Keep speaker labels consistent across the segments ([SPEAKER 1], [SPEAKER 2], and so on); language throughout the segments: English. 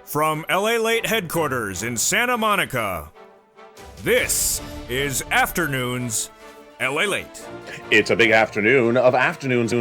[SPEAKER 1] From LALATE headquarters in Santa Monica, this is Afternoons LALATE.
[SPEAKER 2] It's a big afternoon of Afternoons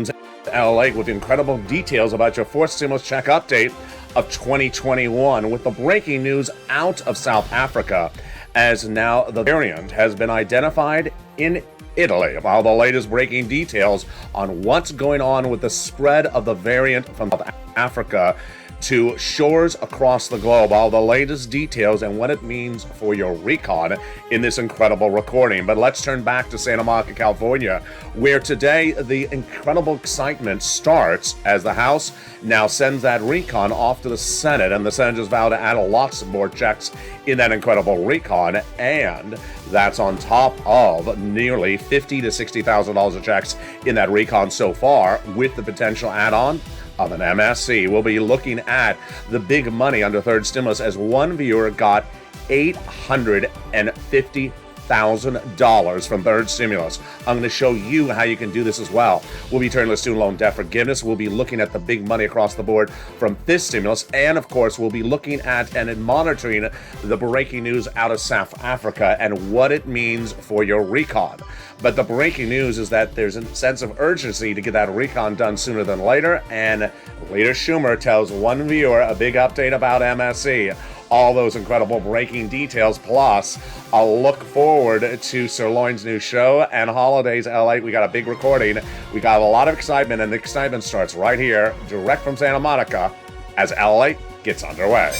[SPEAKER 2] LALATE with incredible details about your fourth stimulus check update of 2021 with the breaking news out of South Africa, as now the variant has been identified in Italy. While the latest breaking details on what's going on with the spread of the variant from South Africa to shores across the globe, all the latest details and what it means for your recon in this incredible recording. But let's turn back to Santa Monica, California, where today the incredible excitement starts as the House now sends that recon off to the Senate, and the Senate has vowed to add lots more checks in that incredible recon, and that's on top of nearly $50,000 to $60,000 of checks in that recon so far, with the potential add-on of an MSC. We'll be looking at the big money under third stimulus, as one viewer got $850,000 from third stimulus. I'm going to show you how you can do this as well. We'll be turning to student loan debt forgiveness. We'll be looking at the big money across the board from this stimulus. And of course, we'll be looking at and monitoring the breaking news out of South Africa and what it means for your recon. But the breaking news is that there's a sense of urgency to get that recon done sooner than later. And Leader Schumer tells one viewer a big update about MSC. All those incredible breaking details, plus a look forward to Sirloin's new show and Holidays LA. We got a big recording. We got a lot of excitement, and the excitement starts right here, direct from Santa Monica, as LA gets underway.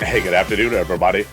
[SPEAKER 2] Hey, good afternoon, everybody.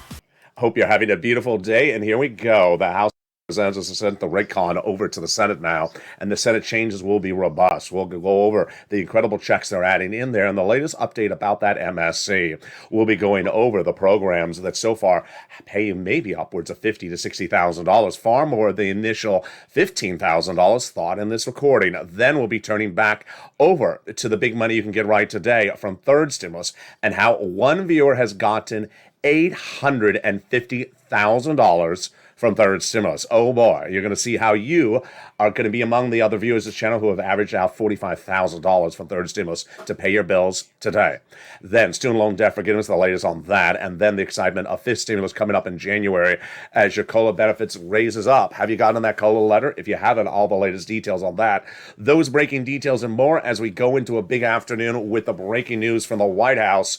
[SPEAKER 2] Hope you're having a beautiful day, and here we go. The House Representatives has sent the recon over to the Senate now, and the Senate changes will be robust. We'll go over the incredible checks they're adding in there and the latest update about that MSC. We'll be going over the programs that so far pay maybe upwards of $50,000 to $60,000, far more than the initial $15,000 thought in this recording. Then we'll be turning back over to the big money you can get right today from third stimulus and how one viewer has gotten $850,000 from third stimulus. Oh boy, you're going to see how you are going to be among the other viewers of this channel who have averaged out $45,000 from third stimulus to pay your bills today. Then student loan debt forgiveness, the latest on that, and then the excitement of fifth stimulus coming up in January as your COLA benefits raises up. Have you gotten that COLA letter? If you haven't, all the latest details on that. Those breaking details and more as we go into a big afternoon with the breaking news from the White House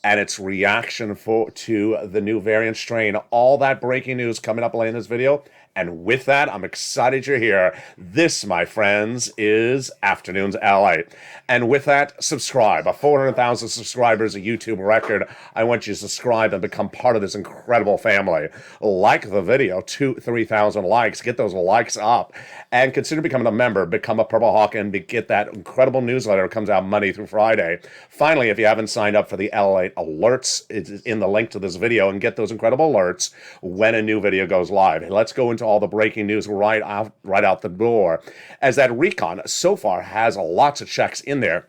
[SPEAKER 2] and its reaction to the new variant strain. All that breaking news coming up later in this video. And with that, I'm excited you're here. This, my friends, is Afternoons LA. And with that, subscribe. 400,000 subscribers, a YouTube record. I want you to subscribe and become part of this incredible family. Like the video, 3,000 likes. Get those likes up. And consider becoming a member. Become a Purple Hawk and get that incredible newsletter that comes out Monday through Friday. Finally, if you haven't signed up for the LA alerts, it's in the link to this video, and get those incredible alerts when a new video goes live. Let's go into all the breaking news right out the door, as that recon so far has lots of checks in there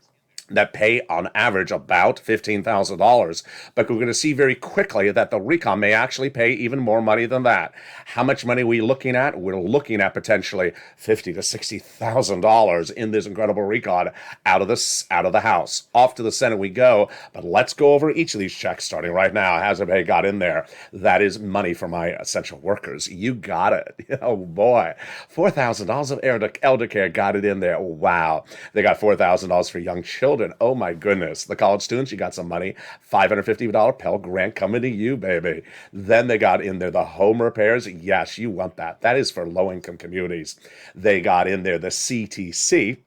[SPEAKER 2] that pay on average about $15,000. But we're going to see very quickly that the recon may actually pay even more money than that. How much money are we looking at? We're looking at potentially $50,000 to $60,000 in this incredible recon out of the House. Off to the Senate we go, but let's go over each of these checks starting right now. How's everybody got in there? That is money for my essential workers. You got it. Oh boy. $4,000 of elder care got it in there. Wow. They got $4,000 for young children. Oh my goodness. The college students, you got some money. $550 Pell Grant coming to you, baby. Then they got in there the home repairs. Yes, you want that. That is for low-income communities. They got in there the CTC.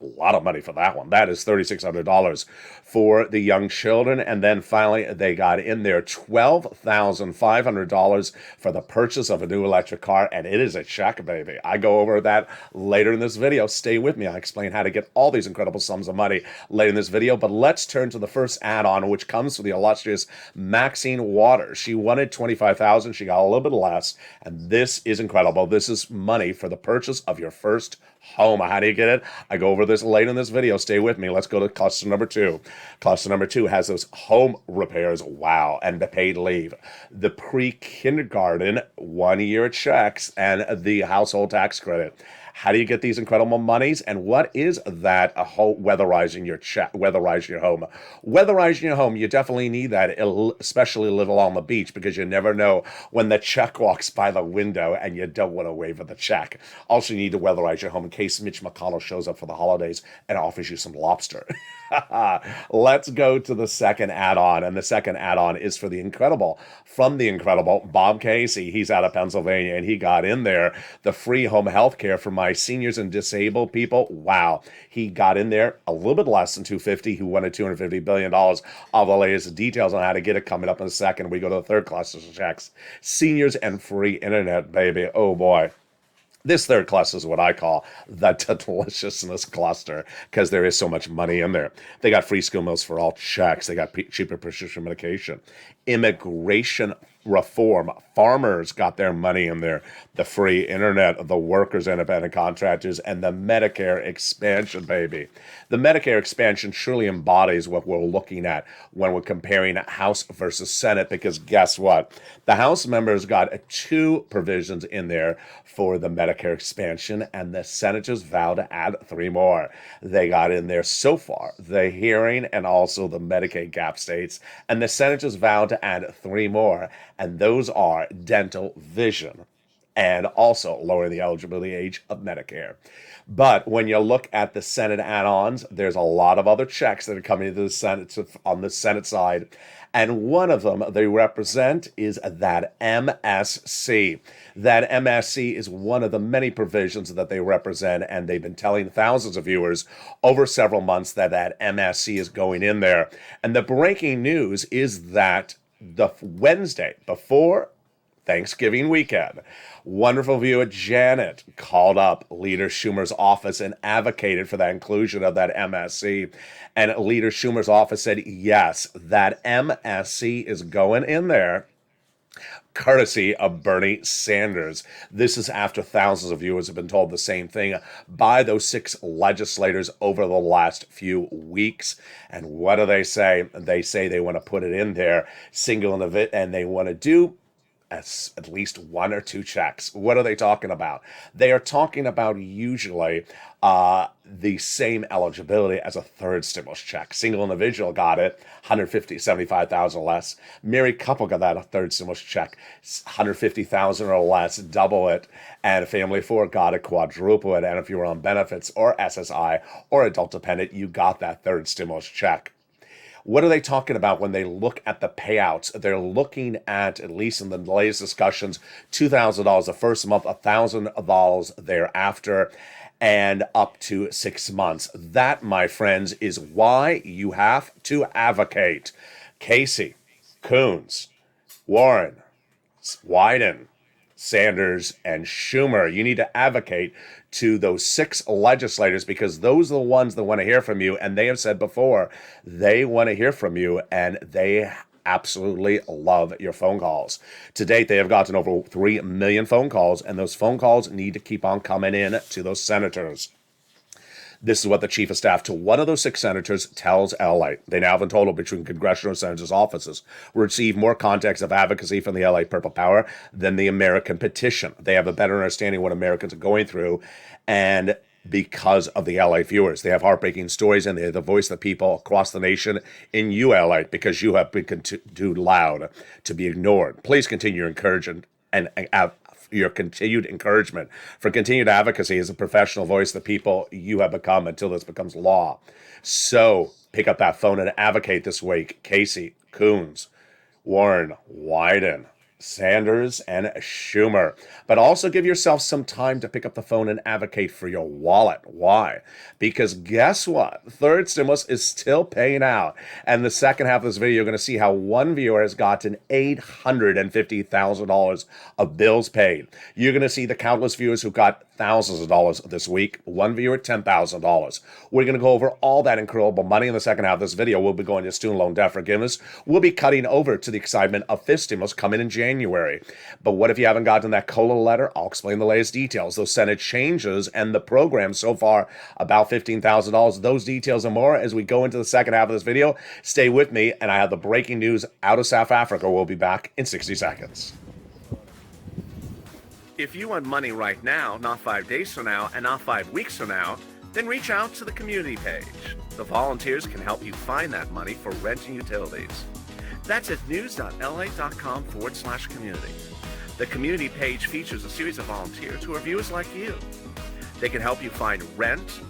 [SPEAKER 2] A lot of money for that one. That is $3,600 for the young children. And then finally, they got in there $12,500 for the purchase of a new electric car. And it is a check, baby. I go over that later in this video. Stay with me. I explain how to get all these incredible sums of money later in this video. But let's turn to the first add-on, which comes from the illustrious Maxine Waters. She wanted $25,000. She got a little bit less. And this is incredible. This is money for the purchase of your first home. How do you get it? I go over this later in this video. Stay with me. Let's go to cluster number 2. Cluster number 2 has those home repairs. Wow. And the paid leave. The pre-kindergarten 1-year checks and the household tax credit. How do you get these incredible monies? And what is that weatherizing your weatherizing your home? Weatherizing your home, you definitely need that, especially live along the beach, because you never know when the check walks by the window and you don't want to waive the check. Also, you need to weatherize your home in case Mitch McConnell shows up for the holidays and offers you some lobster. Let's go to the second add-on, and the second add-on is for the incredible Bob Casey. He's out of Pennsylvania, and he got in there the free home health care for my seniors and disabled people. Wow. He got in there a little bit less than $250, who wanted $250 billion. All the latest details on how to get it coming up in a second. We go to the third cluster of checks. Seniors and free internet, baby. Oh boy. This third cluster is what I call the deliciousness cluster, because there is so much money in there. They got free school meals for all checks. They got cheaper prescription medication. Immigration reform. Farmers got their money in there. The free internet, the workers, independent contractors, and the Medicare expansion, baby. The Medicare expansion surely embodies what we're looking at when we're comparing House versus Senate, because guess what? The House members got 2 provisions in there for the Medicare expansion, and the senators vowed to add 3 more. They got in there so far the hearing and also the Medicaid gap states, and the senators vowed to add 3 more, and those are dental, vision, and also lowering the eligibility age of Medicare. But when you look at the Senate add-ons, there's a lot of other checks that are coming to the Senate on the Senate side. And one of them they represent is that MSC. That MSC is one of the many provisions that they represent, and they've been telling thousands of viewers over several months that that MSC is going in there. And the breaking news is that the Wednesday before Thanksgiving weekend, wonderful viewer Janet called up Leader Schumer's office and advocated for the inclusion of that MSC. And Leader Schumer's office said, yes, that MSC is going in there, courtesy of Bernie Sanders. This is after thousands of viewers have been told the same thing by those 6 legislators over the last few weeks. And what do they say? They say they want to put it in there, single and and they want to do at least 1 or 2 checks. What are they talking about? They are talking about usually the same eligibility as a third stimulus check. Single individual got it, $175,000 less. Married couple got that a third stimulus check, $150,000 or less, double it. And a family of 4 got it, quadruple it. And if you were on benefits or SSI or adult dependent, you got that third stimulus check. What are they talking about when they look at the payouts? They're looking at least in the latest discussions, $2,000 the first month, $1,000 thereafter, and up to 6 months. That, my friends, is why you have to advocate. Casey, Coons, Warren, Wyden, Sanders, and Schumer. You need to advocate to those 6 legislators, because those are the ones that want to hear from you. And they have said before, they want to hear from you, and they absolutely love your phone calls. To date, they have gotten over 3 million phone calls, and those phone calls need to keep on coming in to those senators. This is what the chief of staff to one of those 6 senators tells LA. They now have in total between congressional senators' offices receive more contacts of advocacy from the LA Purple Power than the American petition. They have a better understanding of what Americans are going through, and because of the LA viewers, they have heartbreaking stories, and they're the voice of the people across the nation in LA, because you have been too loud to be ignored. Please continue your encouragement and your continued encouragement for continued advocacy as a professional voice of the people you have become until this becomes law. So pick up that phone and advocate this week. Casey, Coons, Warren, Wyden, Sanders and Schumer. But also give yourself some time to pick up the phone and advocate for your wallet. Why? Because guess what? Third stimulus is still paying out. And the second half of this video, you're going to see how one viewer has gotten $850,000 of bills paid. You're going to see the countless viewers who got thousands of dollars this week. One viewer, $10,000. We're going to go over all that incredible money in the second half of this video. We'll be going to student loan debt forgiveness. We'll be cutting over to the excitement of fifth stimulus coming in January. But what if you haven't gotten that COLA letter? I'll explain the latest details, those Senate changes, and the program so far about $15,000. Those details and more as we go into the second half of this video. Stay with me, and I have the breaking news out of South Africa. We'll be back in 60 seconds.
[SPEAKER 3] If you want money right now, not 5 days from now, and not 5 weeks from now, then reach out to the community page. The volunteers can help you find that money for rent and utilities. That's at news.lalate.com/community. The community page features a series of volunteers who are viewers like you. They can help you find rent,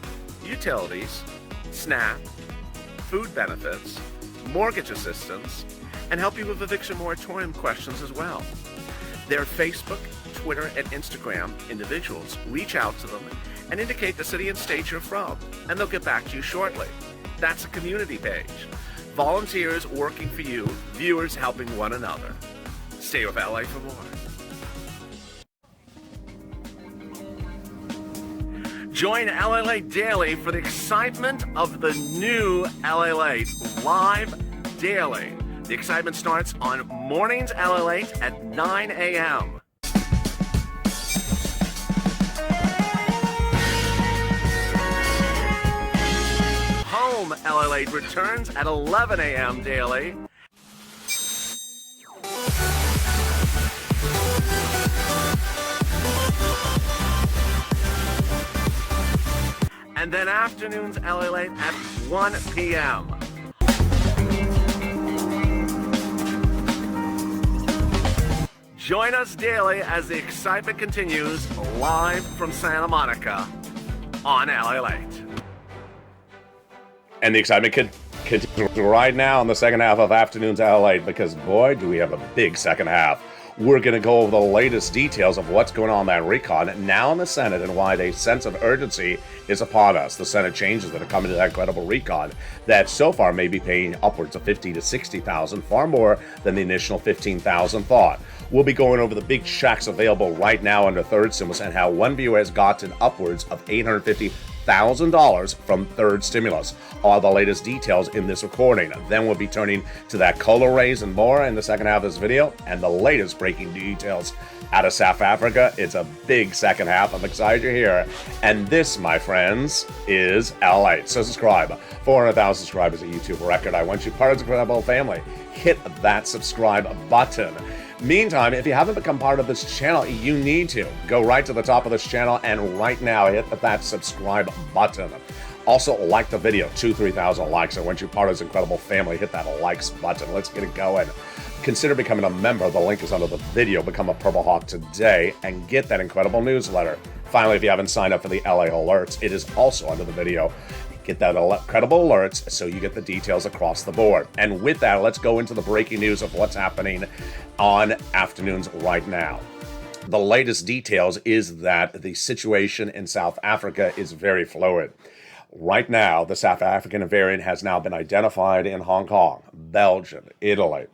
[SPEAKER 3] utilities, SNAP, food benefits, mortgage assistance, and help you with eviction moratorium questions as well. Their Facebook, Twitter, and Instagram individuals reach out to them and indicate the city and state you're from, and they'll get back to you shortly. That's a community page. Volunteers working for you, viewers helping one another. Stay with LA for more. Join LALATE Daily for the excitement of the new LALATE live daily. The excitement starts on mornings LALATE at 9 a.m. Home LALATE returns at 11 a.m. daily. And then afternoons LALATE at 1 p.m. Join us daily as the excitement continues live from Santa Monica on LALATE.
[SPEAKER 2] And the excitement continues right now in the second half of Afternoons LALATE, because boy, do we have a big second half. We're going to go over the latest details of what's going on in that recon now in the Senate and why the sense of urgency is upon us. The Senate changes that are coming to that incredible recon that so far may be paying upwards of $50,000 to $60,000, far more than the initial $15,000 thought. We'll be going over the big checks available right now under third stimulus and how one viewer has gotten upwards of $850,000 from third stimulus. All the latest details in this recording. Then we'll be turning to that COLA raise and more in the second half of this video, and the latest breaking details out of South Africa. It's a big second half. I'm excited you're here. And this, my friends, is LALATE. So subscribe. 400,000 subscribers, a YouTube record. I want you part of the incredible family. Hit that subscribe button. Meantime, if you haven't become part of this channel, you need to. Go right to the top of this channel and right now hit that subscribe button. Also, like the video, 3,000 likes. I want you part of this incredible family. Hit that likes button. Let's get it going. Consider becoming a member. The link is under the video. Become a Purple Hawk today and get that incredible newsletter. Finally, if you haven't signed up for the LA Alerts, it is also under the video. Get that incredible alerts so you get the details across the board. And with that, let's go into the breaking news of what's happening on Afternoons right now. The latest details is that the situation in South Africa is very fluid. Right now, the South African variant has now been identified in Hong Kong, Belgium, Italy,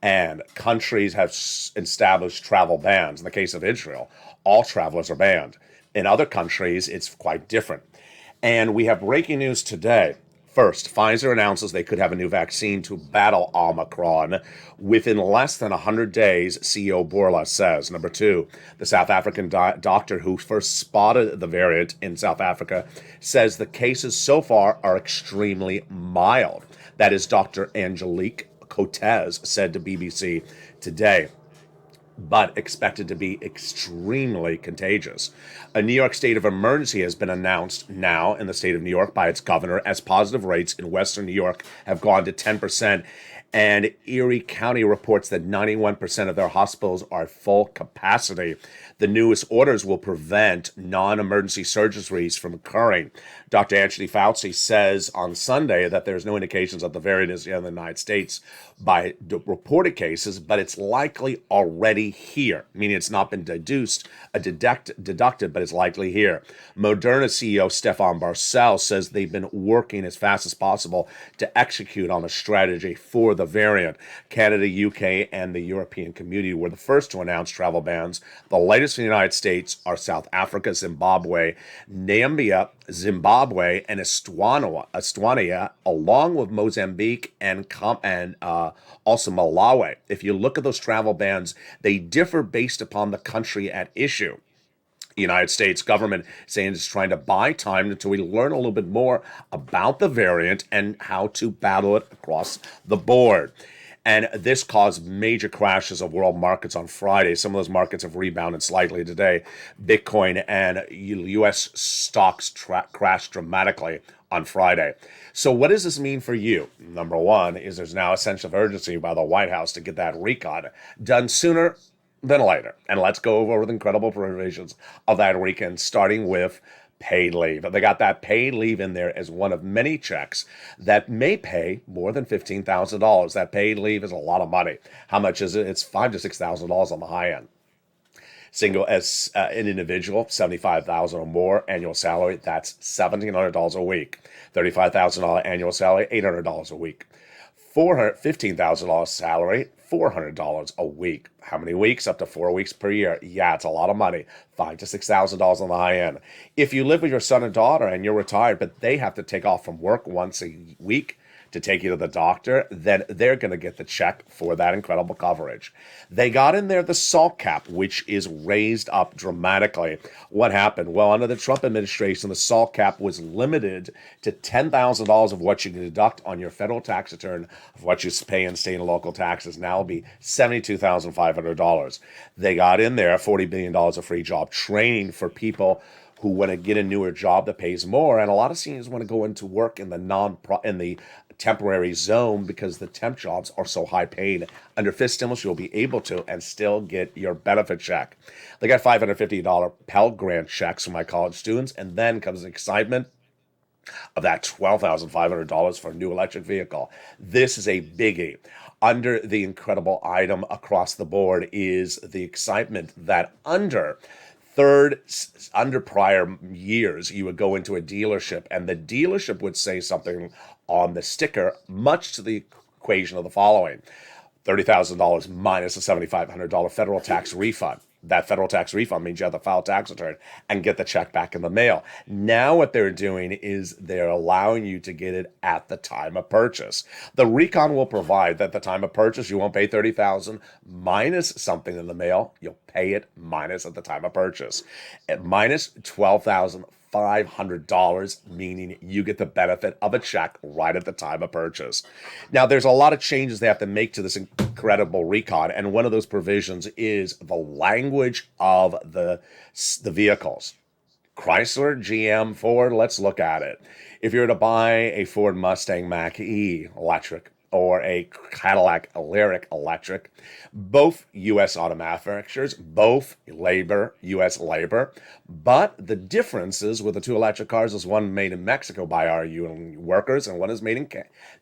[SPEAKER 2] and countries have established travel bans. In the case of Israel, all travelers are banned. In other countries, it's quite different. And we have breaking news today. First, Pfizer announces they could have a new vaccine to battle Omicron within less than 100 days, CEO Bourla says. Number two, the South African doctor who first spotted the variant in South Africa says the cases so far are extremely mild. That is Dr. Angelique Cotes said to BBC today, but expected to be extremely contagious. A New York state of emergency has been announced now in the state of New York by its governor as positive rates in Western New York have gone to 10%. And Erie County reports that 91% of their hospitals are at full capacity. The newest orders will prevent non-emergency surgeries from occurring. Dr. Anthony Fauci says on Sunday that there's no indications that the variant is in the United States by reported cases, but it's likely already here, meaning it's not been deducted, but it's likely here. Moderna CEO Stefan Bancel says they've been working as fast as possible to execute on a strategy for the variant. Canada, UK, and the European community were the first to announce travel bans. The latest in the United States are South Africa, Zimbabwe, Namibia, and Estonia, along with Mozambique and also Malawi. If you look at those travel bans, they differ based upon the country at issue. The United States government saying it's trying to buy time until we learn a little bit more about the variant and how to battle it across the board. And this caused major crashes of world markets on Friday. Some of those markets have rebounded slightly today. Bitcoin and U.S. stocks crashed dramatically on Friday. So what does this mean for you? Number one is there's now a sense of urgency by the White House to get that recon done sooner than later. And let's go over the incredible provisions of that recon, starting with paid leave. They got that paid leave in there as one of many checks that may pay more than $15,000. That paid leave is a lot of money. How much is it? It's $5,000 to $6,000 on the high end. Single as an individual, $75,000 or more annual salary, that's $1,700 a week. $35,000 annual salary, $800 a week. $15,000 salary, $400 a week. How many weeks? Up to 4 weeks per year. Yeah, it's a lot of money. $5,000 to $6,000 on the high end. If you live with your son and daughter and you're retired, but they have to take off from work once a week to take you to the doctor, then they're going to get the check for that incredible coverage. They got in there the SALT cap, which is raised up dramatically. What happened? Well, under the Trump administration, the SALT cap was limited to $10,000 of what you can deduct on your federal tax return of what you pay in state and local taxes. Now it'll be $72,500. They got in there $40 billion of free job training for people who want to get a newer job that pays more, and a lot of seniors want to go into work in the temporary zone because the temp jobs are so high paid. Under fifth stimulus, you'll be able to and still get your benefit check. They got $550 Pell Grant checks for my college students, and then comes the excitement of that $12,500 for a new electric vehicle. This is a biggie. Under the incredible item across the board is the excitement that under prior years, you would go into a dealership and the dealership would say something on the sticker, much to the equation of the following: $30,000 minus a $7,500 federal tax refund. That federal tax refund means you have to file a tax return and get the check back in the mail. Now what they're doing is they're allowing you to get it at the time of purchase. The recon will provide that at the time of purchase, you won't pay $30,000 minus something in the mail. You'll pay it minus at the time of purchase. At minus $12,500, meaning you get the benefit of a check right at the time of purchase. Now, there's a lot of changes they have to make to this incredible recon, and one of those provisions is the language of the vehicles. Chrysler, GM, Ford, let's look at it. If you were to buy a Ford Mustang Mach-E electric or a Cadillac Lyric electric, both U.S. auto manufacturers, both U.S. labor, but the differences with the two electric cars is one made in Mexico by our union workers and one is made in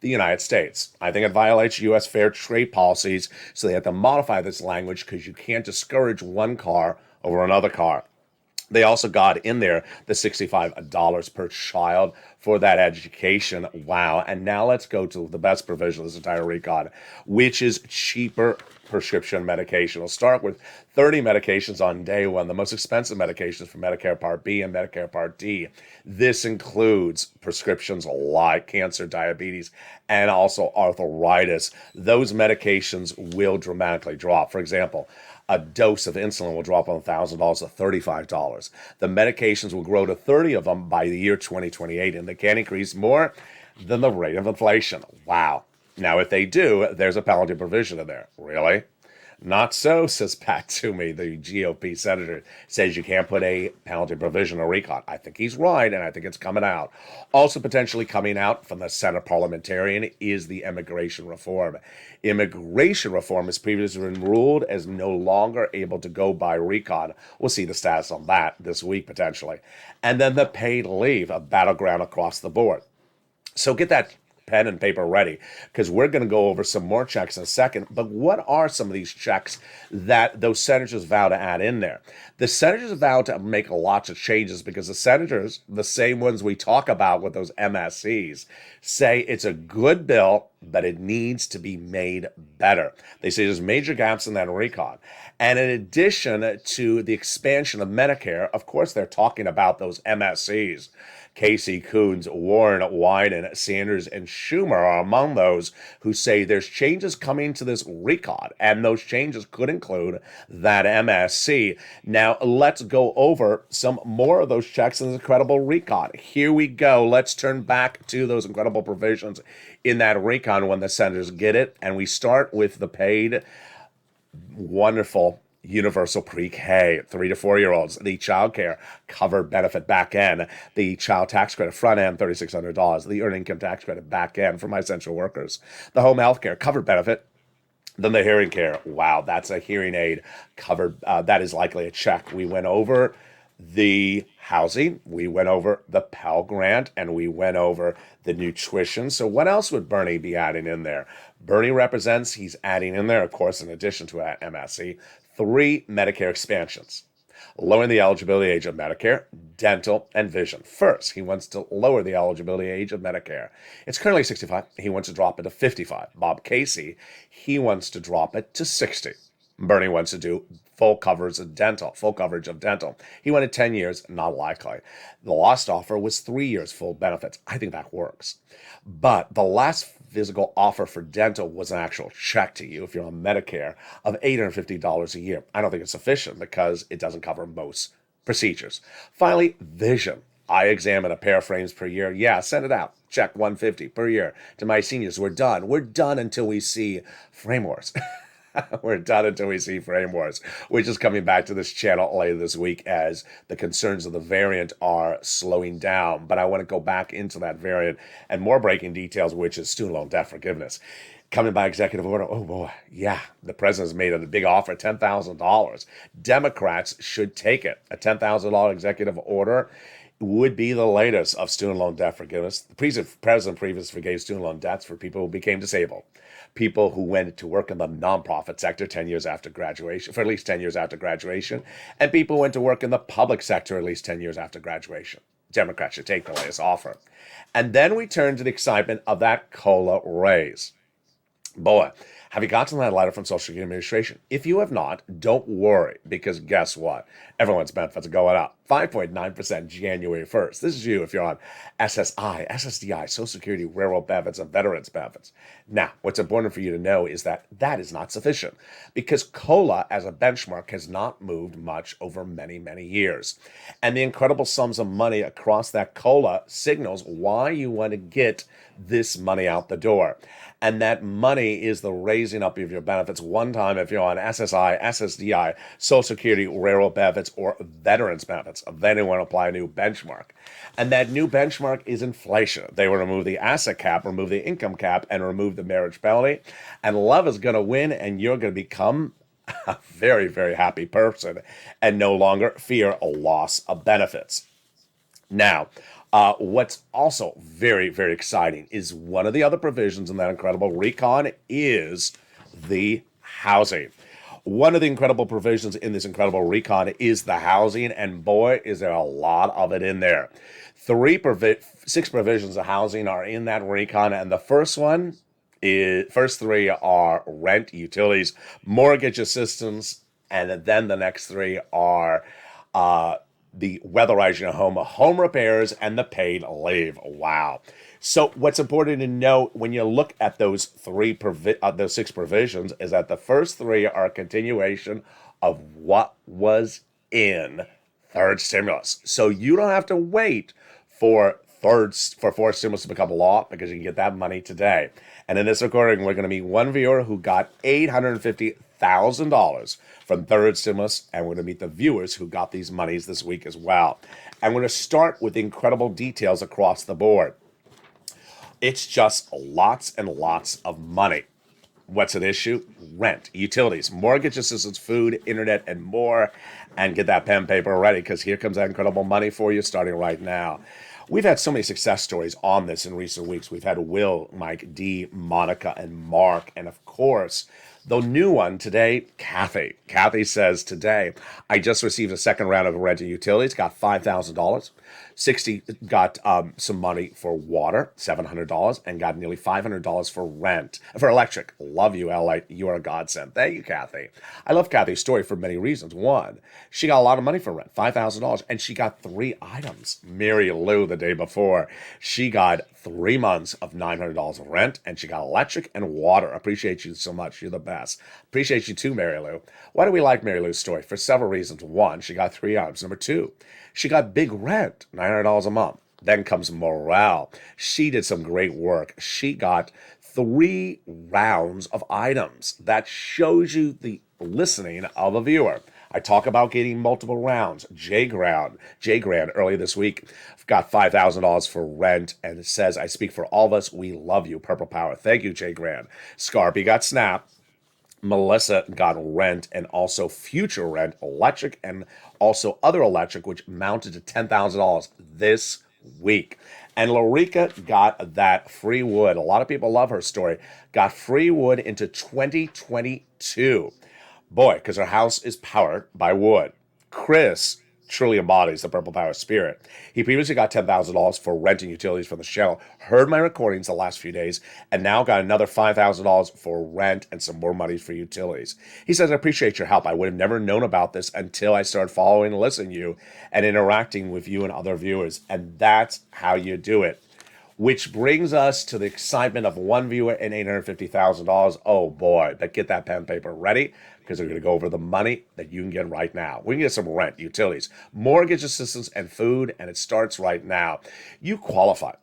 [SPEAKER 2] the United States. I think it violates U.S. fair trade policies, so they have to modify this language because you can't discourage one car over another car. They also got in there the $65 per child for that education. Wow. And now let's go to the best provision of this entire recon, which is cheaper prescription medication. We'll start with 30 medications on day one, the most expensive medications for Medicare Part B and Medicare Part D. This includes prescriptions like cancer, diabetes, and also arthritis. Those medications will dramatically drop. For example, a dose of insulin will drop on $1,000 to $35. The medications will grow to 30 of them by the year 2028, and they can't increase more than the rate of inflation. Wow. Now, if they do, there's a penalty provision in there. Really? Not so, says Pat Toomey, the GOP senator, says you can't put a penalty provision or recon. I think he's right, and I think it's coming out. Also potentially coming out from the Senate parliamentarian is the immigration reform. Immigration reform has previously been ruled as no longer able to go by recon. We'll see the status on that this week, potentially. And then the paid leave, a battleground across the board. So get that pen and paper ready, because we're going to go over some more checks in a second. But what are some of these checks that those senators vow to add in there? The senators vow to make lots of changes because the senators, the same ones we talk about with those MSCs, say it's a good bill, but it needs to be made better. They say there's major gaps in that recon. And in addition to the expansion of Medicare, of course, they're talking about those MSCs. Casey, Coons, Warren, Wyden, Sanders, and Schumer are among those who say there's changes coming to this recon, and those changes could include that MSC. Now, let's go over some more of those checks in this incredible recon. Here we go. Let's turn back to those incredible provisions in that recon when the senators get it, and we start with the paid, wonderful universal pre-K, 3 to 4 year olds, the child care covered benefit back end, the child tax credit front end, $3,600, the earned income tax credit back end for my essential workers, the home health care covered benefit, then the hearing care. Wow, that's a hearing aid covered. That is likely a check. We went over the housing, we went over the Pell Grant, and we went over the nutrition. So what else would Bernie be adding in there? Bernie represents, he's adding in there, of course, in addition to that MSC, 3 Medicare expansions. Lowering the eligibility age of Medicare, dental, and vision. First, he wants to lower the eligibility age of Medicare. It's currently 65. He wants to drop it to 55. Bob Casey, he wants to drop it to 60. Bernie wants to do full coverage of dental. He wanted 10 years, not likely. The last offer was 3 years full benefits. I think that works. But the last physical offer for dental was an actual check to you if you're on Medicare of $850 a year. I don't think it's sufficient because it doesn't cover most procedures. Finally, vision. I examine a pair of frames per year. Yeah, send it out. Check $150 per year to my seniors. We're done. We're done until we see frame wars. We're done until we see frame wars, which is coming back to this channel later this week as the concerns of the variant are slowing down. But I want to go back into that variant and more breaking details, which is student loan debt forgiveness. Coming by executive order, oh boy, yeah, the president's made a big offer, $10,000. Democrats should take it. A $10,000 executive order would be the latest of student loan debt forgiveness. The president previously forgave student loan debts for people who became disabled, people who went to work in the nonprofit sector 10 years after graduation, for at least 10 years after graduation, and people who went to work in the public sector at least 10 years after graduation. Democrats should take the latest offer. And then we turn to the excitement of that COLA raise. Boy, have you gotten that letter from Social Security Administration? If you have not, don't worry, because guess what? Everyone's benefits are going up. 5.9% January 1st. This is you if you're on SSI, SSDI, Social Security, Railroad benefits, and Veterans benefits. Now, what's important for you to know is that that is not sufficient because COLA as a benchmark has not moved much over many, many years. And the incredible sums of money across that COLA signals why you want to get this money out the door. And that money is the raising up of your benefits one time if you're on SSI, SSDI, Social Security, Railroad benefits, or Veterans benefits. Then you want to apply a new benchmark. And that new benchmark is inflation. They will remove the asset cap, remove the income cap, and remove the marriage penalty. And love is going to win, and you're going to become a very, very happy person and no longer fear a loss of benefits. Now, what's also very, very exciting is one of the other provisions in that incredible recon is the housing. One of the incredible provisions in this incredible recon is the housing, and boy, is there a lot of it in there. 6 provisions of housing are in that recon, and the first 3 are rent, utilities, mortgage assistance, and then the next 3 are the weatherizing your home repairs, and the paid leave. Wow. So what's important to note when you look at those 6 provisions is that the first 3 are a continuation of what was in third stimulus. So you don't have to wait for fourth stimulus to become law because you can get that money today. And in this recording, we're going to meet one viewer who got $850,000 from third stimulus, and we're going to meet the viewers who got these monies this week as well. And we're going to start with incredible details across the board. It's just lots and lots of money. What's at issue? Rent, utilities, mortgage assistance, food, internet, and more. And get that pen and paper ready, because here comes that incredible money for you starting right now. We've had so many success stories on this in recent weeks. We've had Will, Mike, Dee, Monica, and Mark. And of course, the new one today, Kathy. Kathy says, today, I just received a second round of rent and utilities, got $5,000. 60 got some money for water, $700, and got nearly $500 for rent, for electric. Love you, LA. You are a godsend. Thank you, Kathy. I love Kathy's story for many reasons. One, she got a lot of money for rent, $5,000, and she got 3 items. Mary Lou, the day before, she got 3 months of $900 of rent, and she got electric and water. Appreciate you so much. You're the best. Appreciate you too, Mary Lou. Why do we like Mary Lou's story? For several reasons. One, she got 3 items. Number 2, she got big rent, $900 a month. Then comes morale. She did some great work. She got 3 rounds of items. That shows you the listening of a viewer. I talk about getting multiple rounds. Jay Grant earlier this week got $5,000 for rent, and it says, I speak for all of us. We love you. Purple Power. Thank you, Jay Grant. Scarpy got Snap. Melissa got rent and also future rent, electric, and also other electric, which mounted to $10,000 this week. And Lorica got that free wood. A lot of people love her story. Got free wood into 2022. Boy, because her house is powered by wood. Chris truly embodies the Purple Power spirit. He previously got $10,000 for rent and utilities from the channel, heard my recordings the last few days, and now got another $5,000 for rent and some more money for utilities. He says, I appreciate your help. I would have never known about this until I started following and listening to you and interacting with you and other viewers. And that's how you do it. Which brings us to the excitement of one viewer and $850,000. Oh boy, but get that pen and paper ready, because we're going to go over the money that you can get right now. We can get some rent, utilities, mortgage assistance, and food, and it starts right now. You qualify.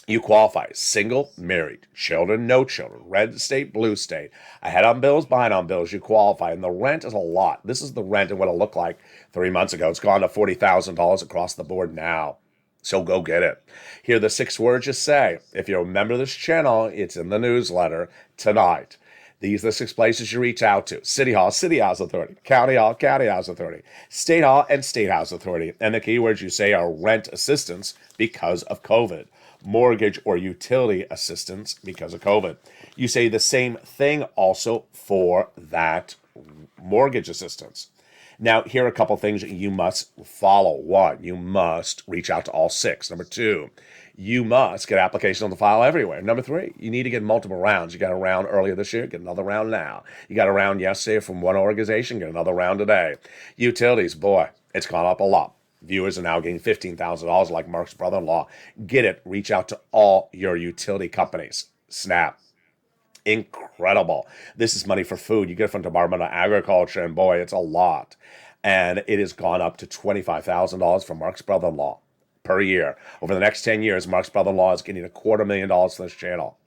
[SPEAKER 2] You qualify. Single, married, children, no children, red state, blue state, ahead on bills, behind on bills, you qualify. And the rent is a lot. This is the rent and what it looked like 3 months ago. It's gone to $40,000 across the board now. So go get it. Here are the 6 words you say. If you're a member of this channel, it's in the newsletter tonight. These are the 6 places you reach out to. City Hall, City House Authority. County Hall, County House Authority. State Hall and State House Authority. And the keywords you say are rent assistance because of COVID. Mortgage or utility assistance because of COVID. You say the same thing also for that mortgage assistance. Now, here are a couple things that you must follow. 1, you must reach out to all 6. Number 2, you must get applications on the file everywhere. Number 3, you need to get multiple rounds. You got a round earlier this year, get another round now. You got a round yesterday from one organization, get another round today. Utilities, boy, it's gone up a lot. Viewers are now getting $15,000 like Mark's brother-in-law. Get it. Reach out to all your utility companies. Snap. Incredible. This is money for food. You get it from Department of Agriculture, and boy, it's a lot. And it has gone up to $25,000 for Mark's brother-in-law per year. Over the next 10 years, Mark's brother-in-law is getting $250,000 for this channel.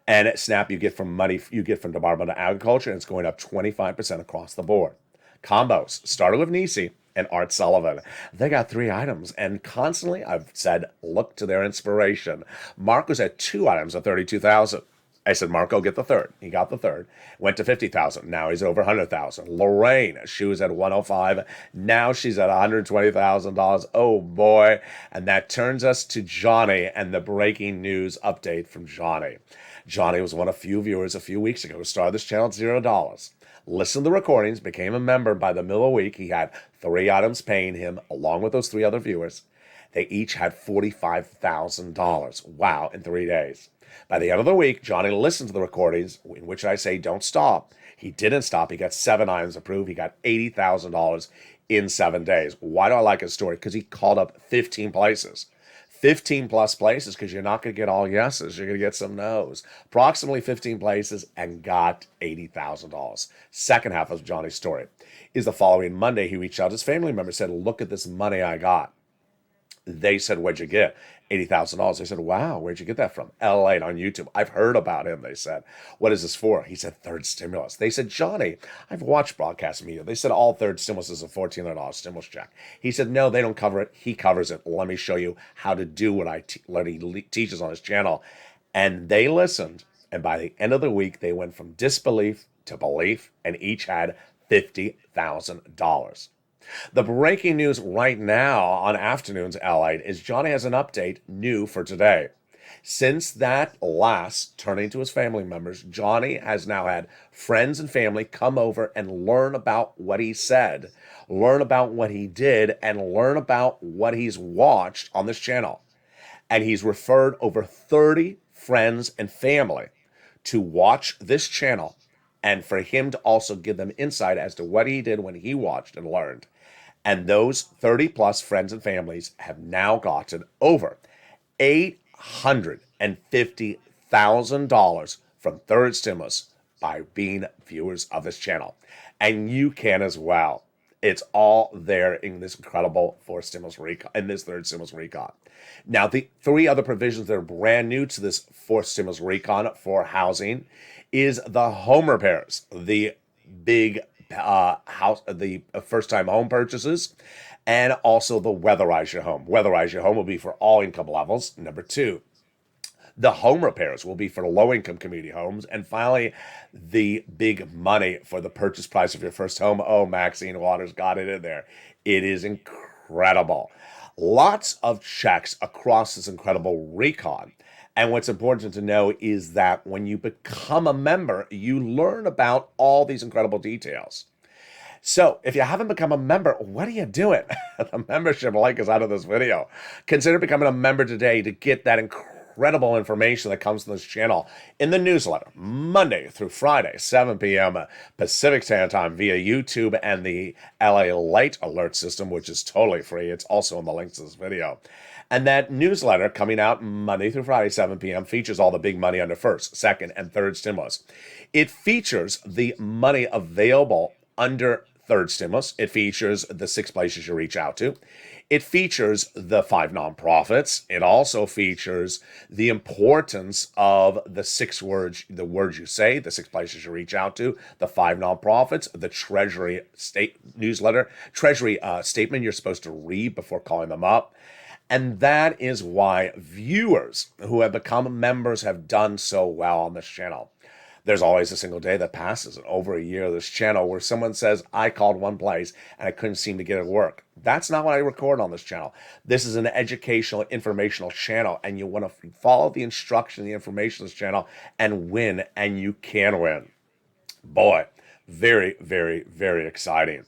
[SPEAKER 2] And at Snap, you get from Department of Agriculture, and it's going up 25% across the board. Combos, started with Nisi and Art Sullivan. They got 3 items, and constantly I've said, look to their inspiration. Mark was at 2 items of $32,000. I said, Marco, get the 3rd. He got the 3rd. Went to $50,000. Now he's over $100,000. Lorraine, she was at $105,000. Now she's at $120,000. Oh boy! And that turns us to Johnny and the breaking news update from Johnny. Johnny was one of few viewers a few weeks ago who started this channel at $0. Listened to the recordings, became a member by the middle of the week. He had 3 items paying him, along with those 3 other viewers. They each had $45,000. Wow! In 3 days. By the end of the week, Johnny listened to the recordings, in which I say don't stop. He didn't stop. He got 7 items approved. He got $80,000 in 7 days. Why do I like his story? Because he called up 15 places. 15 plus places, because you're not going to get all yeses. You're going to get some no's. Approximately 15 places, and got $80,000. Second half of Johnny's story is the following Monday. He reached out to his family member, said, look at this money I got. They said, where'd you get $80,000? They said, wow, where'd you get that from? LALATE on YouTube. I've heard about him, they said. What is this for? He said, third stimulus. They said, Johnny, I've watched broadcast media. They said all third stimulus is a $1,400 stimulus check. He said, no, they don't cover it. He covers it. Let me show you how to do what he teaches on his channel. And they listened. And by the end of the week, they went from disbelief to belief, and each had $50,000. The breaking news right now on Afternoons LALATE is Johnny has an update new for today. Since that last, turning to his family members, Johnny has now had friends and family come over and learn about what he said, learn about what he did, and learn about what he's watched on this channel. And he's referred over 30 friends and family to watch this channel, and for him to also give them insight as to what he did when he watched and learned. And those 30 plus friends and families have now gotten over $850,000 from third stimulus by being viewers of this channel. And you can as well. It's all there in this incredible third stimulus recon. Now, the three other provisions that are brand new to this fourth stimulus recon for housing is the home repairs, the big the first-time home purchases, and also the weatherize your home. Weatherize your home will be for all income levels. Number 2, the home repairs will be for low-income community homes. And finally, the big money for the purchase price of your first home. Oh, Maxine Waters got it in there. It is incredible. Lots of checks across this incredible recon. And what's important to know is that when you become a member, you learn about all these incredible details. So if you haven't become a member, what are you doing? The membership link is out of this video. Consider becoming a member today to get that incredible information that comes from this channel in the newsletter, Monday through Friday, 7 p.m. Pacific Standard Time via YouTube and the LALATE alert system, which is totally free. It's also in the links to this video. And that newsletter coming out Monday through Friday, 7 p.m. features all the big money under first, second, and third stimulus. It features the money available under third stimulus. It features the 6 places you reach out to. It features the 5 nonprofits. It also features the importance of the 6 words, the words you say, the 6 places you reach out to, the 5 nonprofits, the Treasury Treasury statement you're supposed to read before calling them up. And that is why viewers who have become members have done so well on this channel. There's always a single day that passes in over a year of this channel where someone says, I called one place and I couldn't seem to get it to work. That's not what I record on this channel. This is an educational, informational channel, and you want to follow the instruction, the information of this channel, and win, and you can win. Boy, very, very, very exciting.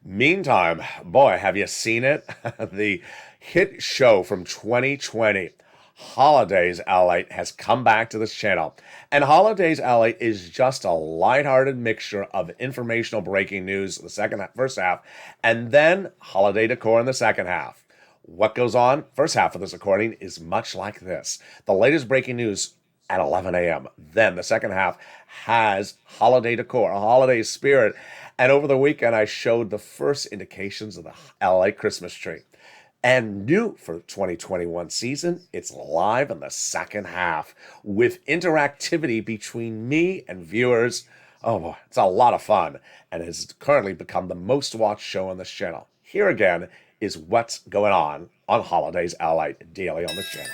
[SPEAKER 2] Meantime, boy, have you seen it? The hit show from 2020, Holidays LALATE, has come back to this channel. And Holidays LALATE is just a lighthearted mixture of informational breaking news in the first half, and then holiday decor in the second half. What goes on? First half of this recording is much like this. The latest breaking news at 11 a.m. Then the second half has holiday decor, a holiday spirit. And over the weekend, I showed the first indications of the LA Christmas tree. And new for 2021 season, it's live in the second half with interactivity between me and viewers. Oh boy, it's a lot of fun and has currently become the most watched show on this channel. Here again is what's going on Holidays LALATE daily on this channel.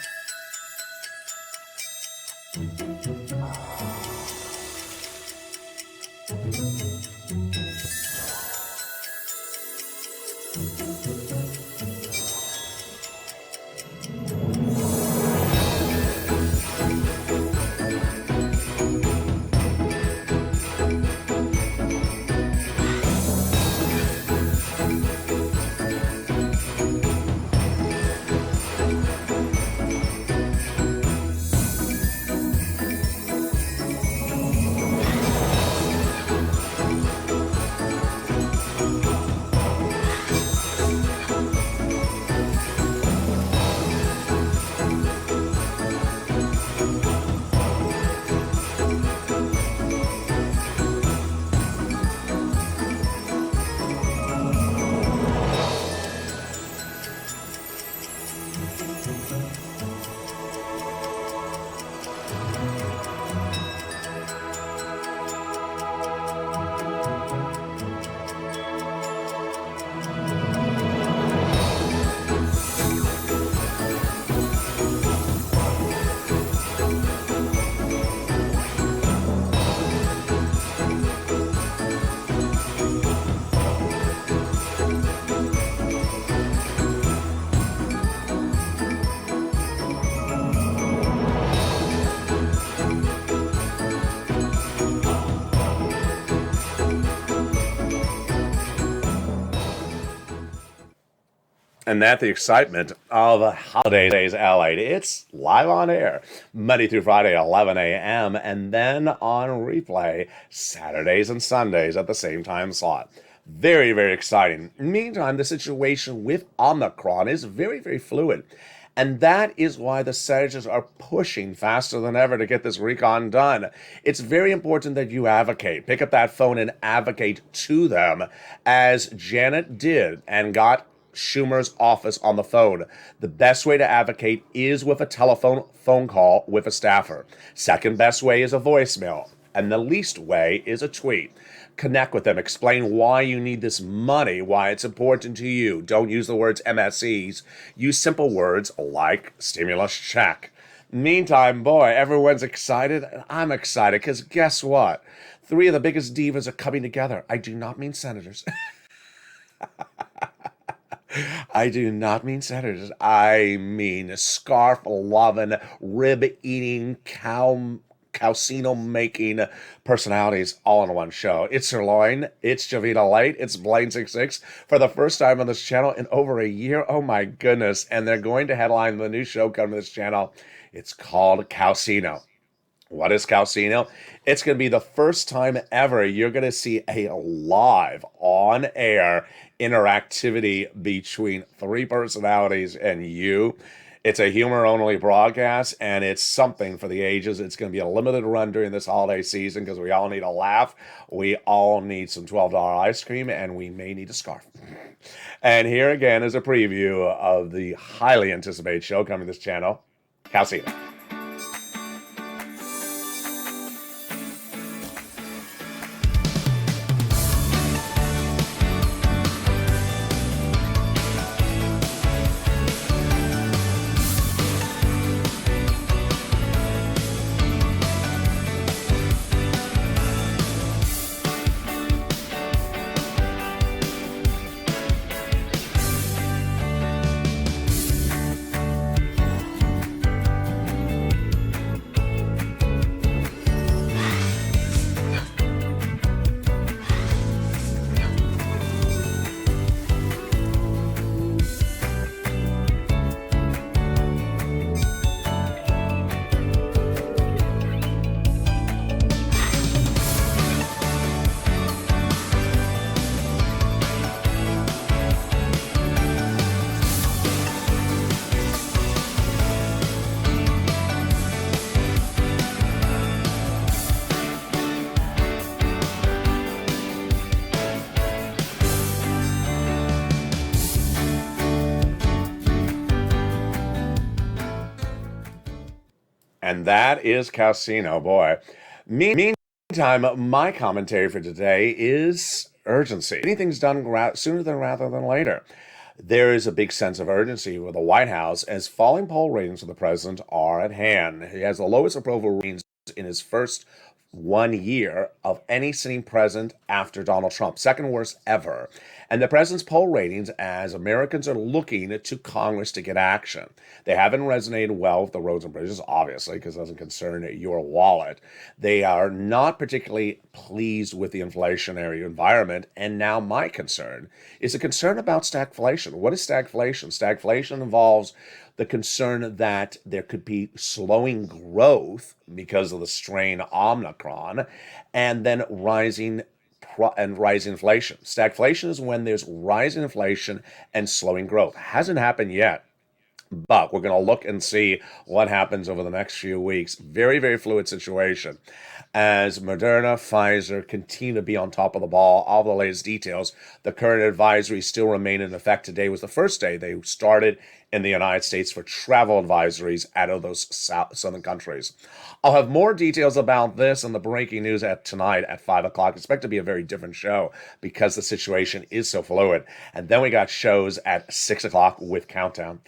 [SPEAKER 2] And that the excitement of holidays LA. It's live on air Monday through Friday, 11 a.m., and then on replay Saturdays and Sundays at the same time slot. Very, very exciting. Meantime, the situation with Omicron is very, very fluid. And that is why the senators are pushing faster than ever to get this recon done. It's very important that you advocate. Pick up that phone and advocate to them, as Janet did and got Schumer's office on the phone. The best way to advocate is with a phone call with a staffer. Second best way is a voicemail. And the least way is a tweet. Connect with them. Explain why you need this money, why it's important to you. Don't use the words MSCs. Use simple words like stimulus check. Meantime, boy, everyone's excited. I'm excited because guess what? 3 of the biggest divas are coming together. I do not mean senators. I do not mean senators. I mean scarf-loving, rib-eating, calcino-making personalities all in one show. It's Sirloin, it's Javita Light, it's Blaine66 for the first time on this channel in over a year. Oh my goodness. And they're going to headline the new show coming to this channel. It's called Calcino. What is Calcino? It's going to be the first time ever you're going to see a live, on-air interactivity between 3 personalities and you. It's a humor-only broadcast, and it's something for the ages. It's going to be a limited run during this holiday season because we all need a laugh. We all need some $12 ice cream, and we may need a scarf. And here again is a preview of the highly anticipated show coming to this channel, Calcino. And that is Calcino, boy. Meantime, my commentary for today is urgency. Anything's done sooner than rather than later. There is a big sense of urgency with the White House as falling poll ratings for the president are at hand. He has the lowest approval ratings in his first 1 year of any sitting president after Donald Trump, second worst ever. And the president's poll ratings as Americans are looking to Congress to get action. They haven't resonated well with the roads and bridges, obviously, because it doesn't concern your wallet. They are not particularly pleased with the inflationary environment. And now my concern is a concern about stagflation. What is stagflation? Stagflation involves the concern that there could be slowing growth because of the strain Omicron, and then rising inflation. Stagflation is when there's rising inflation and slowing growth. Hasn't happened yet, but we're going to look and see what happens over the next few weeks. Very, very fluid situation as Moderna, Pfizer continue to be on top of the ball. All the latest details. The current advisories still remain in effect. Today was the first day they started in the United States for travel advisories out of those southern countries. I'll have more details about this and the breaking news tonight at 5 o'clock. Expect to be a very different show because the situation is so fluid. And then we got shows at 6 o'clock with Countdown.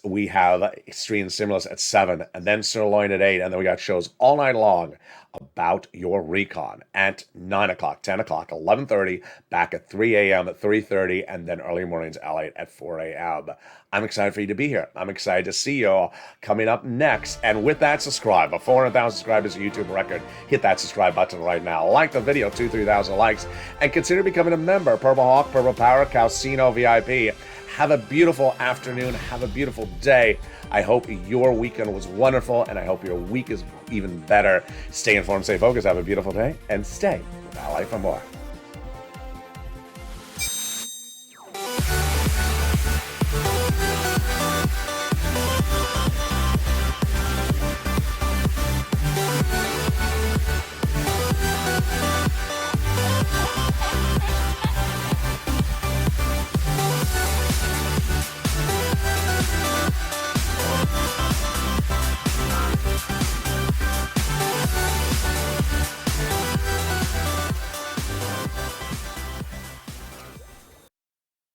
[SPEAKER 2] We have Stream Stimulus at 7, and then Sirloin at 8, and then we got shows all night long about your recon at 9 o'clock, 10 o'clock, 11:30, back at 3 a.m., at 3:30, and then early mornings LA at 4 a.m. I'm excited for you to be here. I'm excited to see you all coming up next. And with that, subscribe. A 400,000 subscribers is a YouTube record. Hit that subscribe button right now. Like the video, 2,000 to 3,000 likes, and consider becoming a member. Purple Hawk, Purple Power, Calcino VIP. Have a beautiful afternoon. Have a beautiful day. I hope your weekend was wonderful, and I hope your week is even better. Stay informed, stay focused. Have a beautiful day, and stay with Ally for more.